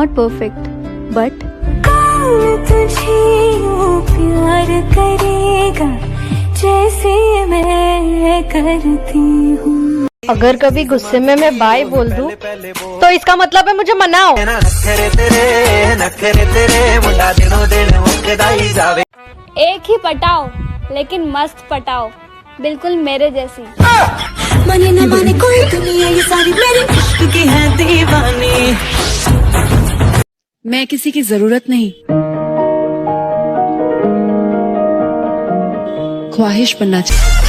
Not perfect but तुझे प्यार करेगा जैसे मैं करती हूँ। अगर कभी गुस्से में मैं बाय बोल दूं तो इसका मतलब है मुझे मनाओ। एक ही पटाओ लेकिन मस्त पटाओ, बिल्कुल मेरे जैसी। माने न माने कोई दुनिया ये सारी मेरे इश्क की है दीवानी। मैं किसी की जरूरत नहीं, ख्वाहिश बनना चाहिए।